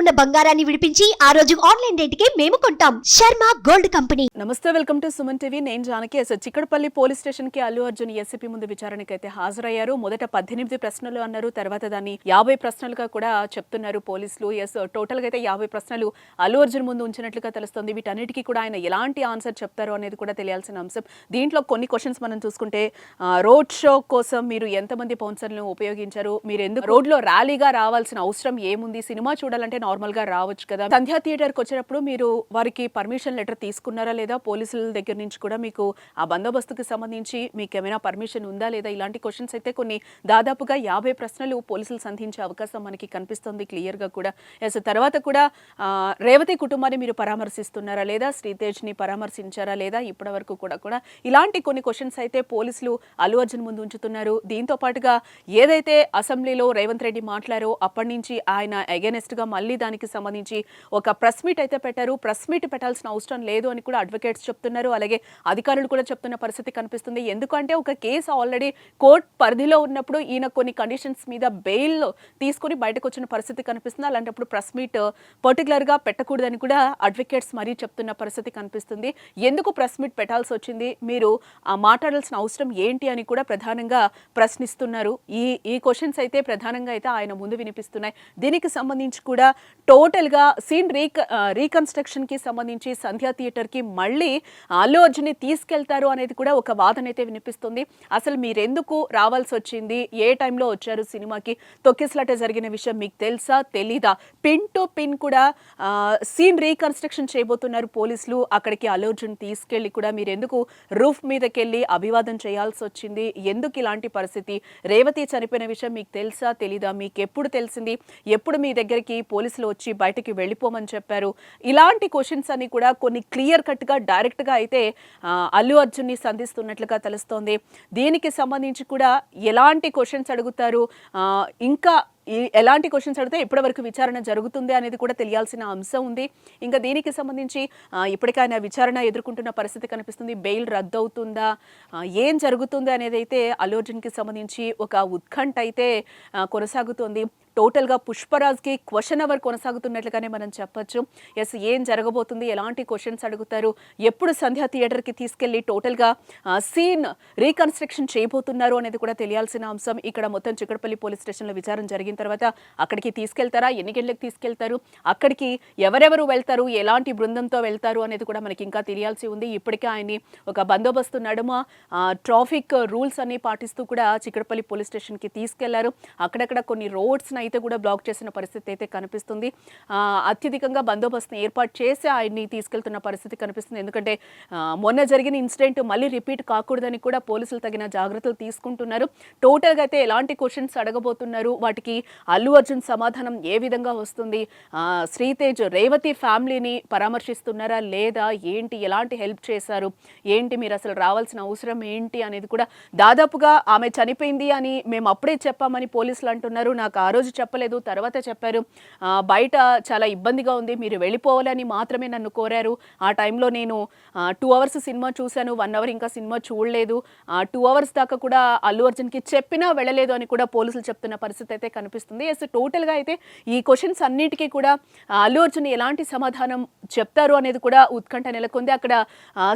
ఉన్న బంగారాన్ని విడిపించి ఆ రోజు ఆన్లైన్ రేటుకే మేము కొంటాం. Sharma gold company. నమస్తే, వెల్కమ్ టు సుమన్ టీవీ. నేను జానకి. చిక్కడపల్లి పోలీస్ స్టేషన్ కి అల్లు అర్జున్ ఎస్సీపీ ముందు విచారణకు అయితే హాజరయ్యారు. మొదట 18 ప్రశ్నలు అన్నారు, తర్వాత దాన్ని 50 ప్రశ్నలుగా కూడా చెప్తున్నారు పోలీసులు. టోటల్ గా అయితే 50 ప్రశ్నలు అల్లు అర్జున్ ముందు ఉంచినట్లుగా తెలుస్తుంది. వీటన్నిటికీ కూడా ఆయన ఎలాంటి ఆన్సర్ చెప్తారో అనేది కూడా తెలియాల్సిన అంశం. దీంట్లో కొన్ని క్వశ్చన్స్ మనం చూసుకుంటే, రోడ్ షో కోసం మీరు ఎంతమంది స్పాన్సర్లను ఉపయోగించారు, మీరు ఎందుకు రోడ్లో ర్యాలీగా రావాల్సిన అవసరం ఏముంది, సినిమా చూడాలంటే నార్మల్ గా రావచ్చు కదా, సంధ్యా థియేటర్కి వచ్చినప్పుడు మీరు వారికి పర్మిషన్ లెటర్ తీసుకున్నారా లేదా, పోలీసుల దగ్గర నుంచి కూడా మీకు ఆ బందోబస్తుకి సంబంధించి మీకు ఏమైనా పర్మిషన్ ఉందా లేదా, ఇలాంటి క్వశ్చన్స్ అయితే కొన్ని దాదాపుగా 50 ప్రశ్నలు పోలీసులు సంధించే అవకాశం మనకి కనిపిస్తుంది క్లియర్ గా కూడా. తర్వాత కూడా రేవతి కుటుంబాన్ని మీరు పరామర్శిస్తున్నారా లేదా, శ్రీతేజ్ ని పరామర్శించారా లేదా, ఇప్పటి వరకు కూడా ఇలాంటి కొన్ని క్వశ్చన్స్ అయితే పోలీసులు అల్లు అర్జున్ ముందు ఉంచుతున్నారు. దీంతో పాటుగా ఏదైతే అసెంబ్లీలో రేవంత్ రెడ్డి మాట్లాడారో అప్పటి నుంచి ఆయన అగైనెస్ట్ గా మళ్ళీ దానికి సంబంధించి ఒక ప్రెస్ మీట్ అయితే పెట్టారు. ప్రెస్ మీట్ పెట్టాల్సిన అవసరం లేదు అని కూడా అడ్వకేట్స్ చెప్తున్నారు, అలాగే అధికారులు కూడా చెప్తున్న పరిస్థితి కనిపిస్తుంది. ఎందుకంటే ఒక కేసు ఆల్రెడీ కోర్టు పరిధిలో ఉన్నప్పుడు ఈయన కొన్ని కండిషన్స్ మీద బెయిల్ తీసుకుని బయటకు వచ్చిన పరిస్థితి కనిపిస్తుంది. అలాంటప్పుడు ప్రెస్ మీట్ పర్టికులర్ గా పెట్టకూడదని కూడా అడ్వకేట్స్ మరీ చెప్తున్న పరిస్థితి కనిపిస్తుంది. ఎందుకు ప్రెస్ మీట్ పెట్టాల్సి వచ్చింది, మీరు మాట్లాడాల్సిన అవసరం ఏంటి అని కూడా ప్రధానంగా ప్రశ్నిస్తున్నారు. ఈ క్వశ్చన్స్ అయితే ప్రధానంగా అయితే ఆయన ముందు వినిపిస్తున్నాయి. దీనికి సంబంధించి కూడా టోటల్ గా సీన్ రీకన్స్ట్రక్షన్ కి సంబంధించి సంధ్యా థియేటర్ కి మళ్ళీ అల్లు అర్జున్ ని తీసుకెళ్తారు అనేది కూడా ఒక వాదన అయితే వినిపిస్తుంది. అసలు మీరెందుకు రావాల్సి వచ్చింది, ఏ టైంలో వచ్చారు సినిమాకి, తొక్కిసలాట జరిగిన విషయం మీకు తెలుసా తెలీదా, పిన్ టు పిన్ కూడా సీన్ రీకన్స్ట్రక్షన్ చేయబోతున్నారు పోలీసులు. అక్కడికి అల్లు అర్జున్ తీసుకెళ్లి కూడా మీరెందుకు రూఫ్ మీదకి వెళ్ళి అభివాదం చేయాల్సి వచ్చింది, ఎందుకు ఇలాంటి పరిస్థితి, రేవతి చనిపోయిన విషయం మీకు తెలుసా తెలీదా, మీకు ఎప్పుడు తెలిసింది, ఎప్పుడు మీ దగ్గరికి పోలీసులు వచ్చి బయటకి వెళ్ళిపోమని చెప్పారు, ఇలాంటి క్వశ్చన్స్ అన్ని కూడా కొన్ని క్లియర్ కట్ గా డైరెక్ట్ గా అయితే అల్లు అర్జున్ ని సంధిస్తున్నట్లుగా తెలుస్తోంది. దీనికి సంబంధించి కూడా ఎలాంటి క్వశ్చన్స్ అడుగుతారు, ఇంకా ఎలాంటి క్వశ్చన్స్ అడిగితే ఇప్పటి వరకు విచారణ జరుగుతుంది అనేది కూడా తెలియాల్సిన అంశం ఉంది. ఇంకా దీనికి సంబంధించి ఇప్పటికే ఆయన విచారణ ఎదుర్కొంటున్న పరిస్థితి కనిపిస్తుంది. బెయిల్ రద్దు అవుతుందా, ఏం జరుగుతుంది అనేది అయితే అల్లు అర్జున్కి సంబంధించి ఒక ఉత్కంఠ అయితే కొనసాగుతుంది. టోటల్గా పుష్పరాజ్కి క్వశ్చన్ అవర్ కొనసాగుతున్నట్లుగానే మనం చెప్పొచ్చు. ఏం జరగబోతుంది, ఎలాంటి క్వశ్చన్స్ అడుగుతారు, ఎప్పుడు సంధ్యా థియేటర్కి తీసుకెళ్లి టోటల్గా సీన్ రీకన్స్ట్రక్షన్ చేయబోతున్నారు అనేది కూడా తెలియాల్సిన అంశం. ఇక్కడ మొత్తం చిక్కడపల్లి పోలీస్ స్టేషన్లో విచారణ జరిగిన తర్వాత అక్కడికి తీసుకెళ్తారా, ఎన్ని గంటలకు తీసుకెళ్తారు, అక్కడికి ఎవరెవరు వెళ్తారు, ఎలాంటి బృందంతో వెళ్తారు అనేది కూడా మనకి ఇంకా తెలియాల్సి ఉంది. ఇప్పటికే ఆయన్ని ఒక బందోబస్తు నడుమ ట్రాఫిక్ రూల్స్ అన్ని పాటిస్తూ కూడా చిక్కడపల్లి పోలీస్ స్టేషన్కి తీసుకెళ్లారు. అక్కడక్కడ కొన్ని రోడ్స్ అయితే కూడా బ్లాక్ చేసిన పరిస్థితి అయితే కనిపిస్తుంది. అత్యధికంగా బందోబస్తుని ఏర్పాటు చేసి ఆయన్ని తీసుకెళ్తున్న పరిస్థితి కనిపిస్తుంది. ఎందుకంటే మొన్న జరిగిన ఇన్సిడెంట్ మళ్ళీ రిపీట్ కాకూడదని కూడా పోలీసులు తగిన జాగ్రత్తలు తీసుకుంటున్నారు. టోటల్గా అయితే ఎలాంటి క్వశ్చన్స్ అడగబోతున్నారు, వాటికి అల్లు అర్జున్ సమాధానం ఏ విధంగా వస్తుంది, శ్రీతేజ్ రేవతి ఫ్యామిలీని పరామర్శిస్తున్నారా లేదా, ఏంటి ఎలాంటి హెల్ప్ చేశారు, ఏంటి మీరు అసలు రావాల్సిన అవసరం ఏంటి అనేది కూడా దాదాపుగా ఆమె చనిపోయింది అని మేము అప్పుడే చెప్పామని పోలీసులు అంటున్నారు. నాకు ఆ రోజు చెప్పలేదు, తర్వాత చెప్పారు, బయట చాలా ఇబ్బందిగా ఉంది, మీరు వెళ్ళిపోవాలని మాత్రమే నన్ను కోరారు. ఆ టైంలో నేను 2 అవర్స్ సినిమా చూశాను, 1 అవర్ ఇంకా సినిమా చూడలేదు, 2 అవర్స్ దాకా కూడా అల్లు అర్జున్కి చెప్పినా వెళ్ళలేదు అని కూడా పోలీసులు చెప్తున్న పరిస్థితి అయితే కనిపిస్తుంది. టోటల్గా అయితే ఈ క్వశ్చన్స్ అన్నిటికీ కూడా అల్లు అర్జున్ ఎలాంటి సమాధానం చెప్తారు అనేది కూడా ఉత్కంఠ నెలకొంది. అక్కడ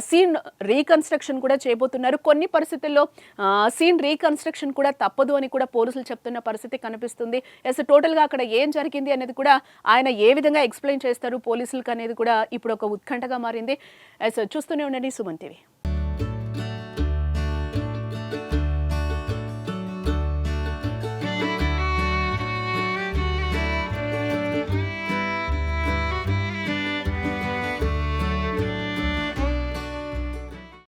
సీన్ రీకన్స్ట్రక్షన్ కూడా చేయబోతున్నారు. కొన్ని పరిస్థితుల్లో సీన్ రీకన్స్ట్రక్షన్ కూడా తప్పదు అని కూడా పోలీసులు చెప్తున్న పరిస్థితి కనిపిస్తుంది. టోటల్గా అక్కడ ఏం జరిగింది అనేది కూడా ఆయన ఏ విధంగా ఎక్స్ప్లెయిన్ చేస్తారు పోలీసులకు అనేది కూడా ఇప్పుడు ఒక ఉత్కంఠగా మారింది. చూస్తూనే ఉండండి సుమన్ టీవీ.